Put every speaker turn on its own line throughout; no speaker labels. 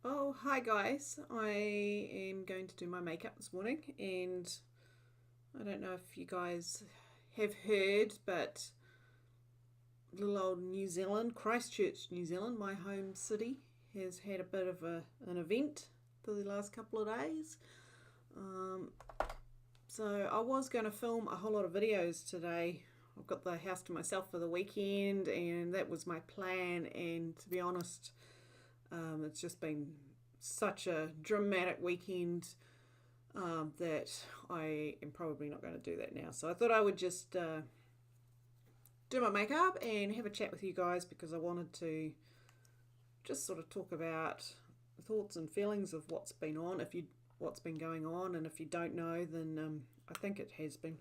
Oh, hi guys. I am going to do my makeup this morning, and I don't know if you guys have heard, but little old New Zealand, Christchurch, New Zealand, my home city, has had a bit of an event for the last couple of days. Um, so I was going to film a whole lot of videos today. I've got the house to myself for the weekend, and that was my plan. And to be honest, it's just been such a dramatic weekend that I am probably not going to do that now. So I thought I would just do my makeup and have a chat with you guys, because I wanted to just sort of talk about thoughts and feelings of what's been going on, and if you don't know, then I think it has been.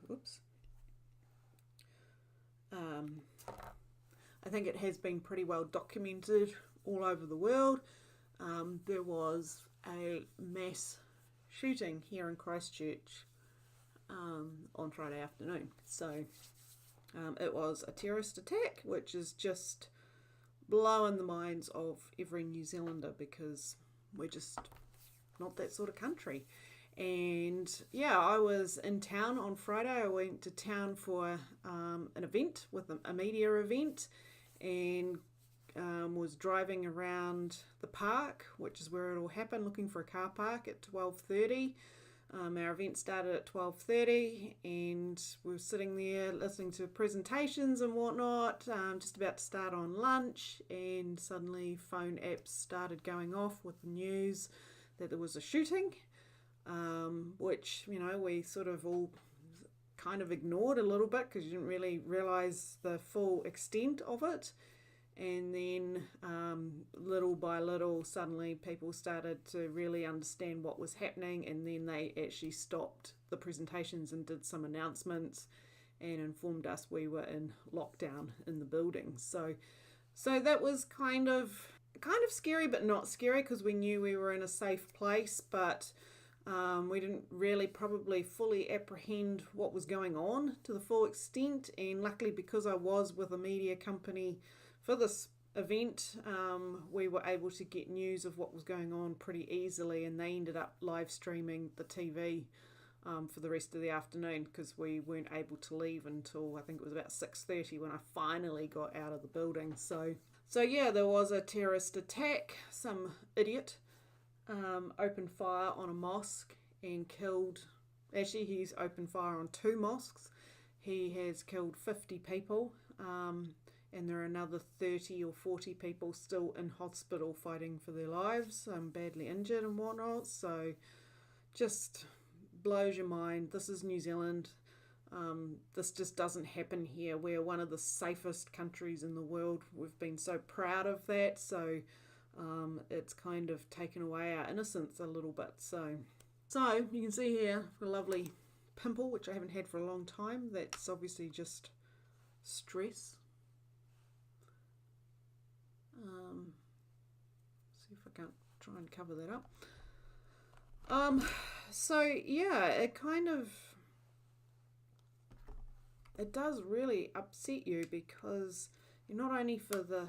I think it has been pretty well documented all over the world. There was a mass shooting here in Christchurch on Friday afternoon. So it was a terrorist attack, which is just blowing the minds of every New Zealander, because we're just not that sort of country. And yeah, I was in town on Friday. I went to town for an event, with a media event, and was driving around the park, which is where it all happened, looking for a car park at 12:30. Our event started at 12:30, and we were sitting there listening to presentations and whatnot, just about to start on lunch, and suddenly phone apps started going off with the news that there was a shooting, which, we sort of all kind of ignored a little bit, because you didn't really realise the full extent of it. And then little by little, suddenly people started to really understand what was happening, and then they actually stopped the presentations and did some announcements and informed us we were in lockdown in the building. So that was kind of scary, but not scary, because we knew we were in a safe place, but we didn't really probably fully apprehend what was going on to the full extent. And luckily, because I was with a media company for this event, we were able to get news of what was going on pretty easily, and they ended up live streaming the TV for the rest of the afternoon, because we weren't able to leave until I think it was about 6:30 when I finally got out of the building. So yeah, there was a terrorist attack. Some idiot opened fire on a mosque and killed. Actually, he's opened fire on 2 mosques. He has killed 50 people. And there are another 30 or 40 people still in hospital fighting for their lives, badly injured and whatnot. So just blows your mind. This is New Zealand. This just doesn't happen here. We're one of the safest countries in the world. We've been so proud of that. So it's kind of taken away our innocence a little bit. So you can see here a lovely pimple, which I haven't had for a long time. That's obviously just stress. See if I can try and cover that up. So yeah, it does really upset you, because not only for the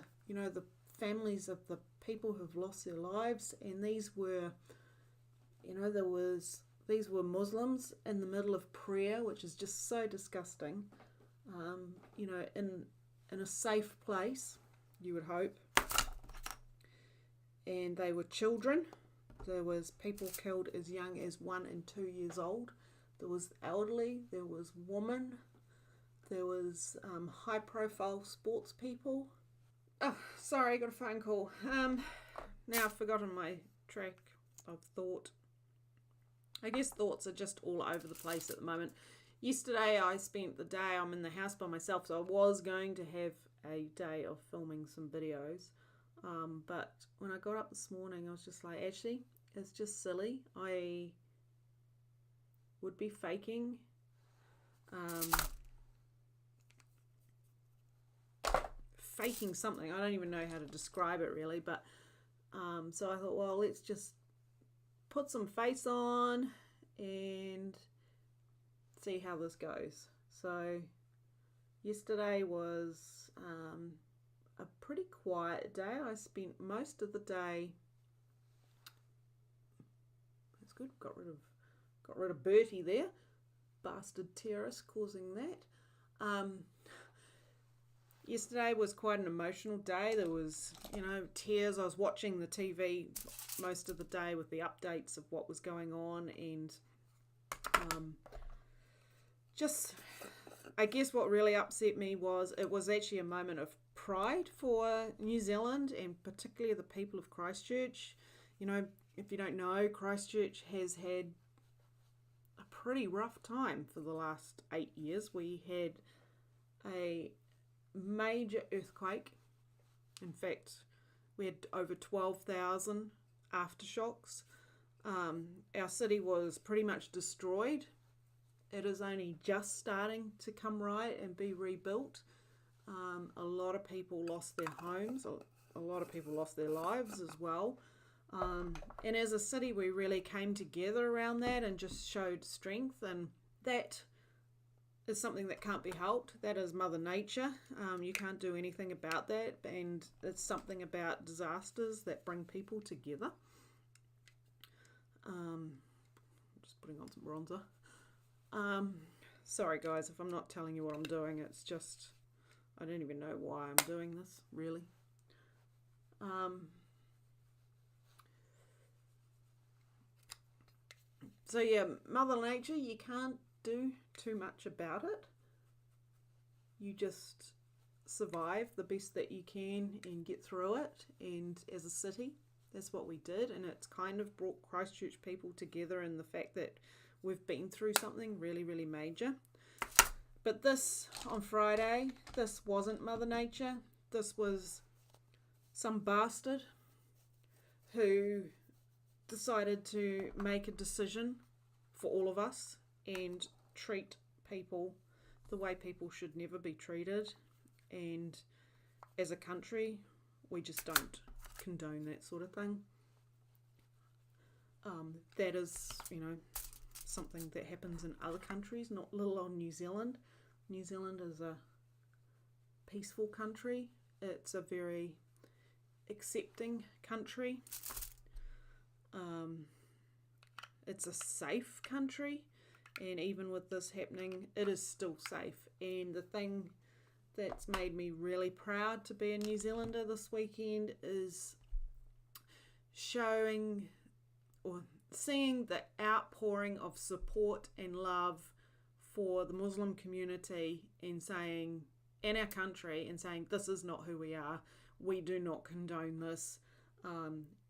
families of the people who've lost their lives, and these were Muslims in the middle of prayer, which is just so disgusting. In a safe place, you would hope. And they were children. There was people killed as young as 1 and 2 years old. There was elderly. There was women. There was high profile sports people. Oh, sorry, I got a phone call. Now I've forgotten my track of thought. I guess thoughts are just all over the place at the moment. Yesterday I spent the day, I'm in the house by myself, so I was going to have a day of filming some videos. But when I got up this morning, I was just like, actually, it's just silly. I would be faking something. I don't even know how to describe it really, but so I thought, well, let's just put some face on and see how this goes. So yesterday was a pretty quiet day. I spent most of the day good. Got rid of Bertie there, bastard terrorist causing that. Yesterday was quite an emotional day. There was, tears. I was watching the TV most of the day with the updates of what was going on, and I guess what really upset me was it was actually a moment of pride for New Zealand, and particularly the people of Christchurch. If you don't know, Christchurch has had a pretty rough time for the last 8 years. We had a major earthquake. In fact, we had over 12,000 aftershocks. Our city was pretty much destroyed. It is only just starting to come right and be rebuilt. A lot of people lost their homes. A lot of people lost their lives as well. And as a city, we really came together around that and just showed strength. And that is something that can't be helped. That is Mother Nature. You can't do anything about that. And it's something about disasters that bring people together. Just putting on some bronzer. Sorry guys if I'm not telling you what I'm doing. It's just, I don't even know why I'm doing this, really. So yeah, Mother Nature, you can't do too much about it. You just survive the best that you can and get through it. And as a city, that's what we did. And it's kind of brought Christchurch people together in the fact that we've been through something really, really major. But this, on Friday, this wasn't Mother Nature. This was some bastard who decided to make a decision for all of us and treat people the way people should never be treated. And as a country, we just don't condone that sort of thing. That is, something that happens in other countries, not little on New Zealand. New Zealand is a peaceful country. It's a very accepting country. It's a safe country, and even with this happening, it is still safe. And the thing that's made me really proud to be a New Zealander this weekend is showing or seeing the outpouring of support and love for the Muslim community and saying, in our country, and saying this is not who we are, we do not condone this.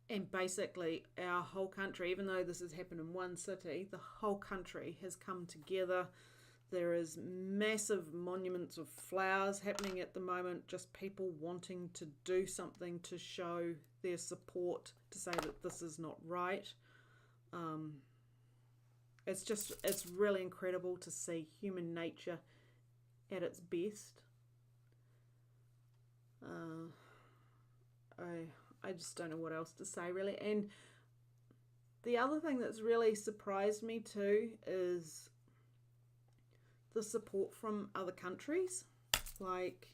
And basically our whole country, even though this has happened in one city, the whole country has come together. There is massive monuments of flowers happening at the moment, just people wanting to do something to show their support, to say that this is not right. It's really incredible to see human nature at its best. I just don't know what else to say, really. And the other thing that's really surprised me too is the support from other countries. Like,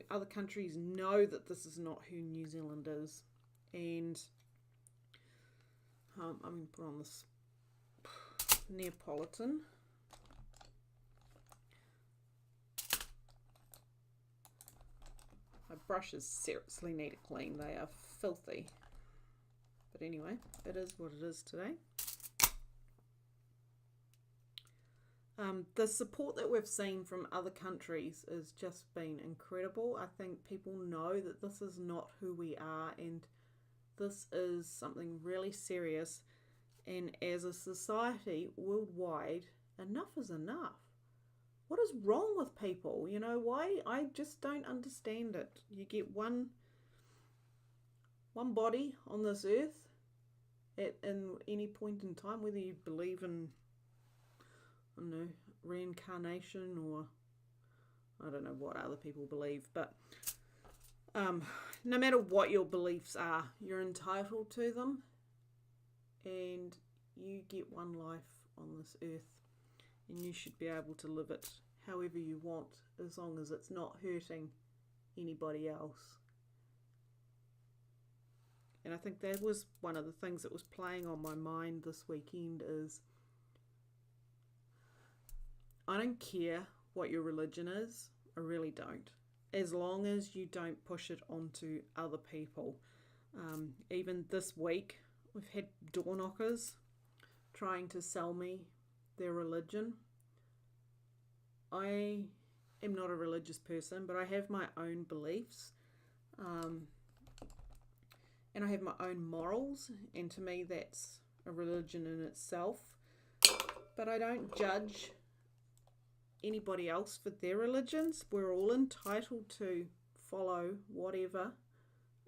other countries know that this is not who New Zealand is. And I'm going to put on this Neapolitan. My brushes seriously need a clean. They are filthy. But anyway, it is what it is today. The support that we've seen from other countries has just been incredible. I think people know that this is not who we are, and this is something really serious. And as a society worldwide, enough is enough. What is wrong with people? Why? I just don't understand it. You get one body on this earth at any point in time, whether you believe in, reincarnation or I don't know what other people believe, but no matter what your beliefs are, you're entitled to them, and you get one life on this earth, and you should be able to live it however you want, as long as it's not hurting anybody else. And I think that was one of the things that was playing on my mind this weekend is I don't care what your religion is. I really don't. As long as you don't push it onto other people. Even this week, we've had door knockers trying to sell me their religion. I am not a religious person, but I have my own beliefs. And I have my own morals, and to me that's a religion in itself. But I don't judge anybody else for their religions. We're all entitled to follow whatever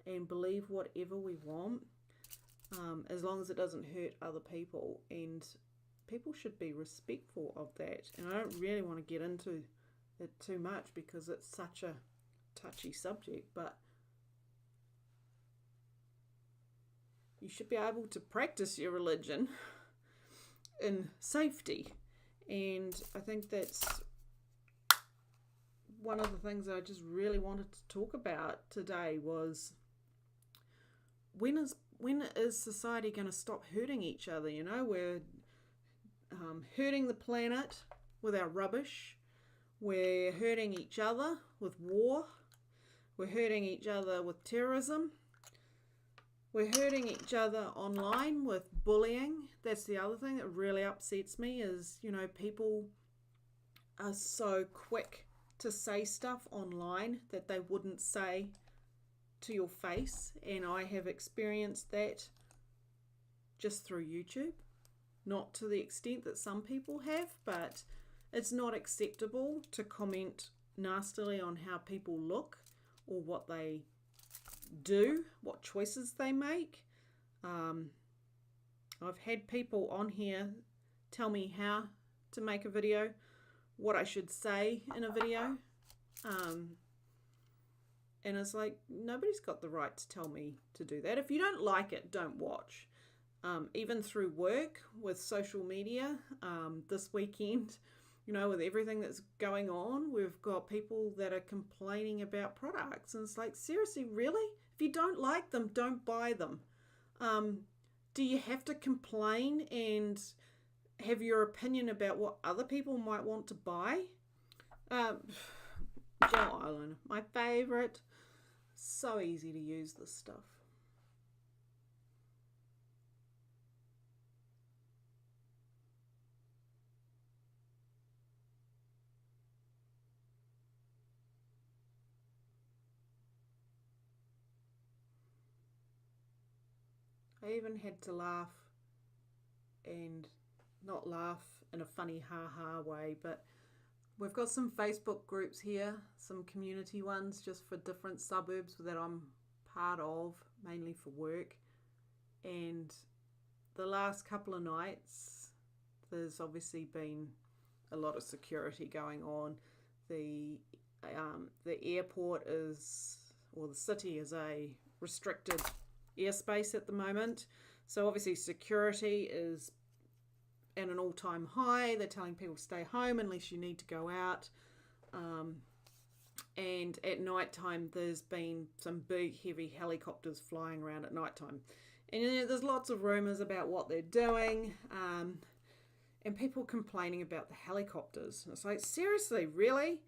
and believe whatever we want, as long as it doesn't hurt other people, and people should be respectful of that. And I don't really want to get into it too much because it's such a touchy subject, but you should be able to practice your religion in safety. And I think that's one of the things that I just really wanted to talk about today was when is society going to stop hurting each other? You know, we're hurting the planet with our rubbish. We're hurting each other with war. We're hurting each other with terrorism. We're hurting each other online with bullying. That's the other thing that really upsets me is, you know, people are so quick to say stuff online that they wouldn't say to your face. And I have experienced that just through YouTube. Not to the extent that some people have, but it's not acceptable to comment nastily on how people look or what they do, what choices they make. I've had people on here tell me how to make a video, what I should say in a video, and it's like, nobody's got the right to tell me to do that. If you don't like it, don't watch. Even through work with social media, this weekend, you know, with everything that's going on, we've got people that are complaining about products. And it's like, seriously, really? If you don't like them, don't buy them. Do you have to complain and have your opinion about what other people might want to buy? Gel eyeliner, my favourite. So easy to use this stuff. I even had to laugh, and not laugh in a funny ha-ha way, but we've got some Facebook groups here, some community ones just for different suburbs that I'm part of, mainly for work. And the last couple of nights, there's obviously been a lot of security going on. The airport is, or the city is a restricted airspace at the moment, so obviously security is at an all-time high. They're telling people to stay home unless you need to go out, and at night time there's been some big heavy helicopters flying around at night time, and you know, there's lots of rumours about what they're doing, and people complaining about the helicopters. And it's like, seriously, really?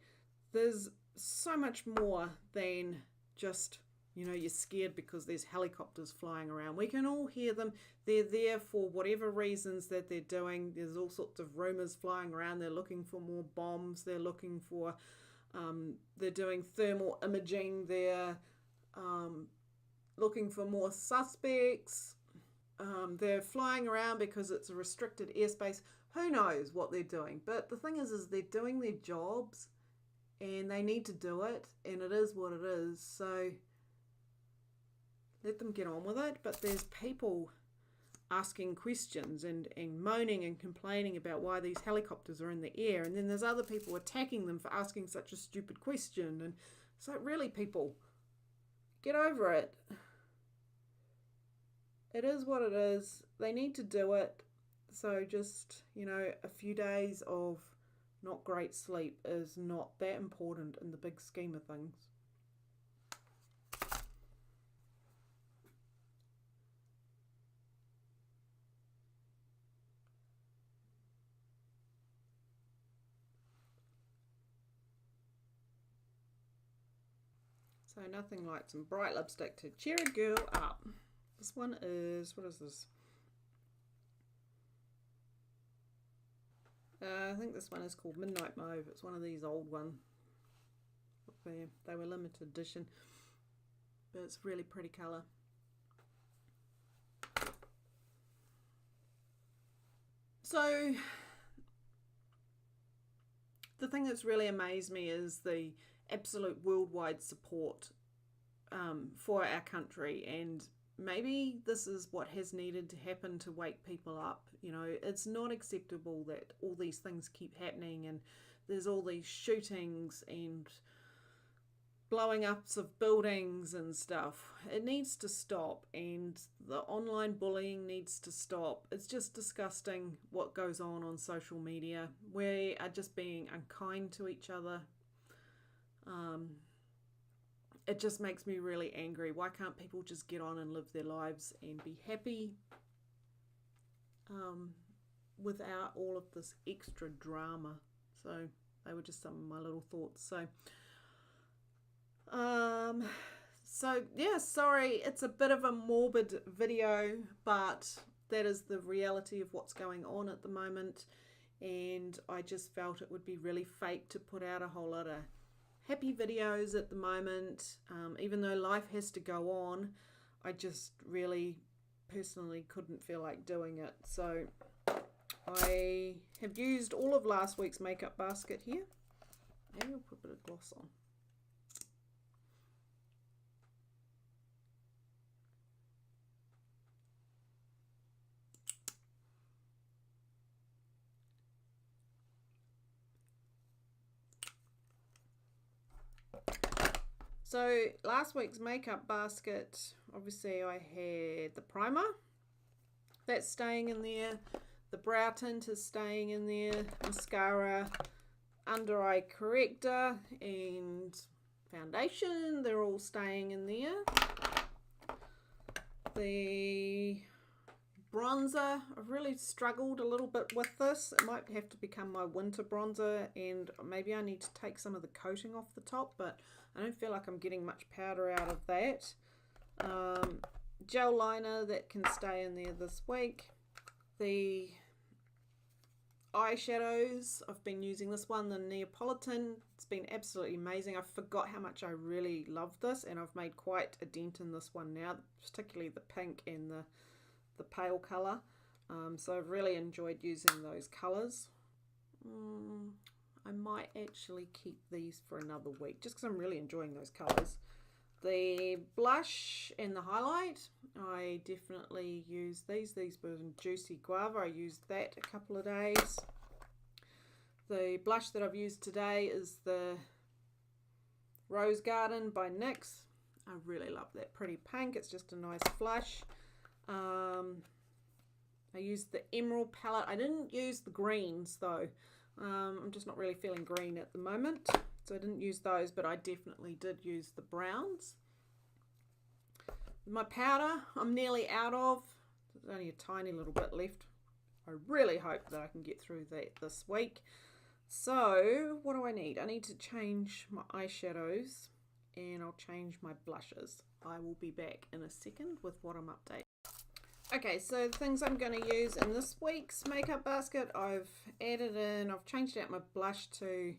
There's so much more than just, you know, you're scared because there's helicopters flying around. We can all hear them. They're there for whatever reasons that they're doing. There's all sorts of rumours flying around. They're looking for more bombs. They're looking for, they're doing thermal imaging. They're looking for more suspects. They're flying around because it's a restricted airspace. Who knows what they're doing? But the thing is they're doing their jobs and they need to do it. And it is what it is. So let them get on with it. But there's people asking questions and moaning and complaining about why these helicopters are in the air. And then there's other people attacking them for asking such a stupid question. And it's like, really, people, get over it. It is what it is. They need to do it. So just, you know, a few days of not great sleep is not that important in the big scheme of things. So nothing like some bright lipstick to cheer a girl up. This one is, what is this? I think this one is called Midnight Mauve. It's one of these old ones. They were limited edition, but it's a really pretty colour. So the thing that's really amazed me is the absolute worldwide support for our country, and maybe this is what has needed to happen to wake people up. You know, it's not acceptable that all these things keep happening, and there's all these shootings and blowing ups of buildings and stuff. It needs to stop, and the online bullying needs to stop. It's just disgusting what goes on social media. We are just being unkind to each other. It just makes me really angry. Why can't people just get on and live their lives and be happy without all of this extra drama? So they were just some of my little thoughts. So yeah, sorry, it's a bit of a morbid video, but that is the reality of what's going on at the moment, and I just felt it would be really fake to put out a whole lot of happy videos at the moment. Even though life has to go on, I just really personally couldn't feel like doing it. So I have used all of last week's makeup basket here. Maybe I'll put a bit of gloss on. So last week's makeup basket, obviously I had the primer, that's staying in there, the brow tint is staying in there, mascara, under eye corrector and foundation, they're all staying in there. The bronzer, I've really struggled a little bit with this. It might have to become my winter bronzer, and maybe I need to take some of the coating off the top, but I don't feel like I'm getting much powder out of that. Gel liner, that can stay in there this week. The eyeshadows, I've been using this one, the Neapolitan. It's been absolutely amazing. I forgot how much I really love this, and I've made quite a dent in this one now, particularly the pink and the pale colour. So I've really enjoyed using those colours. I might actually keep these for another week just because I'm really enjoying those colours. The blush and the highlight, I definitely use these. These were in Juicy Guava. I used that a couple of days. The blush that I've used today is the Rose Garden by NYX. I really love that pretty pink. It's just a nice flush. I used the Emerald palette. I didn't use the greens though. I'm just not really feeling green at the moment, so I didn't use those, but I definitely did use the browns. My powder, I'm nearly out of. There's only a tiny little bit left. I really hope that I can get through that this week. So what do I need? I need to change my eyeshadows, and I'll change my blushes. I will be back in a second with what I'm updating. Okay, so the things I'm going to use in this week's makeup basket, I've changed out my blush to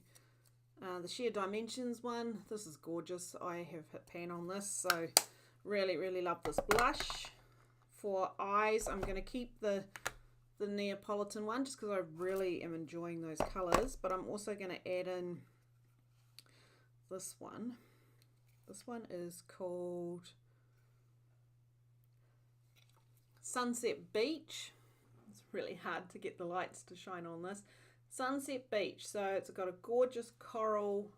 the Sheer Dimensions one. This is gorgeous. I have hit pan on this, so really, really love this blush. For eyes, I'm going to keep the Neapolitan one just because I really am enjoying those colours, but I'm also going to add in this one. This one is called Sunset Beach. It's really hard to get the lights to shine on this. Sunset Beach. So it's got a gorgeous coral,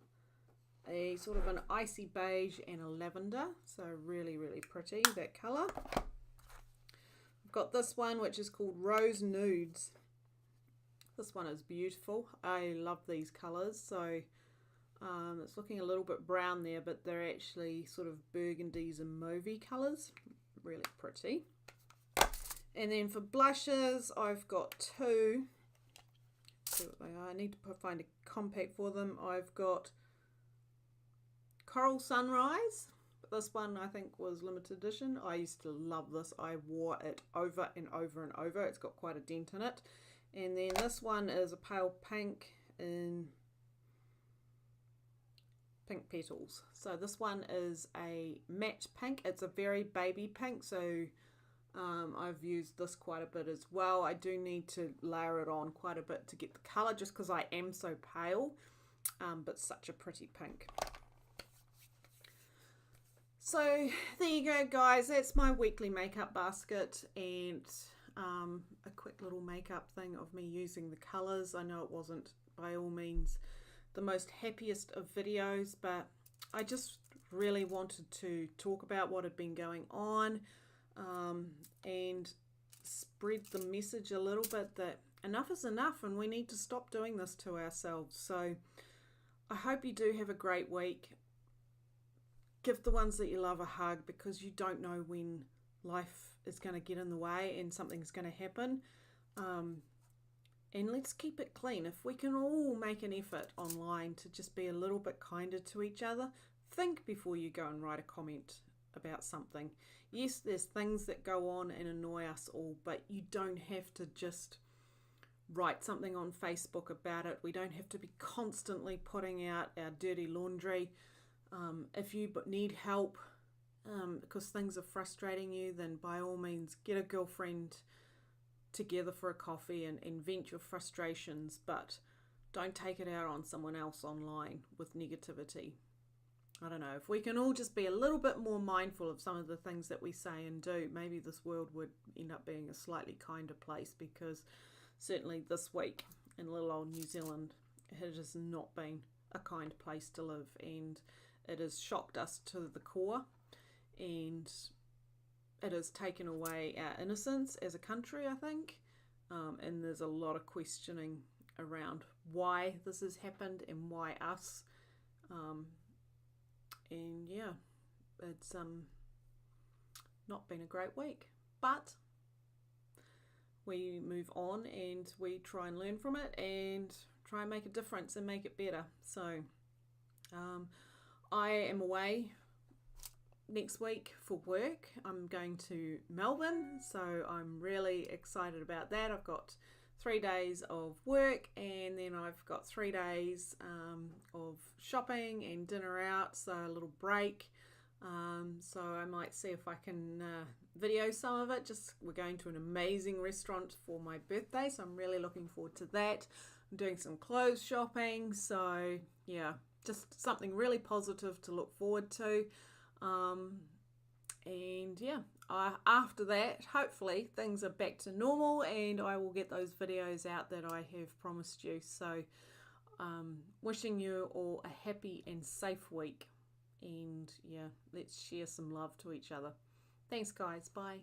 a sort of an icy beige, and a lavender. So really, really pretty, that colour. I've got this one which is called Rose Nudes. This one is beautiful. I love these colours. So it's looking a little bit brown there, but they're actually sort of burgundies and mauvey colours. Really pretty. And then for blushes, I've got two. Let's see what they are. I need to find a compact for them. I've got Coral Sunrise. This one I think was limited edition. I used to love this. I wore it over and over and over. It's got quite a dent in it. And then this one is a pale pink in pink petals. So this one is a matte pink. It's a very baby pink, so I've used this quite a bit as well. I do need to layer it on quite a bit to get the colour, just because I am so pale, but such a pretty pink. So there you go, guys. That's my weekly makeup basket, and a quick little makeup thing of me using the colours. I know it wasn't by all means the most happiest of videos, but I just really wanted to talk about what had been going on, and spread the message a little bit that enough is enough and we need to stop doing this to ourselves. So I hope you do have a great week. Give the ones that you love a hug, because you don't know when life is going to get in the way and something's going to happen. And let's keep it clean. If we can all make an effort online to just be a little bit kinder to each other, think before you go and write a comment about something. Yes, there's things that go on and annoy us all, but you don't have to just write something on Facebook about it. We don't have to be constantly putting out our dirty laundry. If you need help because things are frustrating you, then by all means get a girlfriend together for a coffee and vent your frustrations, but don't take it out on someone else online with negativity. I don't know, if we can all just be a little bit more mindful of some of the things that we say and do, maybe this world would end up being a slightly kinder place, because certainly this week in little old New Zealand, it has not been a kind place to live, and it has shocked us to the core, and it has taken away our innocence as a country, I think, and there's a lot of questioning around why this has happened and why us, and yeah, it's not been a great week, but we move on and we try and learn from it and try and make a difference and make it better. So I am away next week for work. I'm going to Melbourne, so I'm really excited about that. I've got 3 days of work, and then I've got 3 days of shopping and dinner out, so a little break. So I might see if I can video some of it. We're going to an amazing restaurant for my birthday, so I'm really looking forward to that. I'm doing some clothes shopping, so yeah, just something really positive to look forward to. And yeah, after that, hopefully things are back to normal and I will get those videos out that I have promised you. So wishing you all a happy and safe week, and yeah, let's share some love to each other. Thanks guys, bye.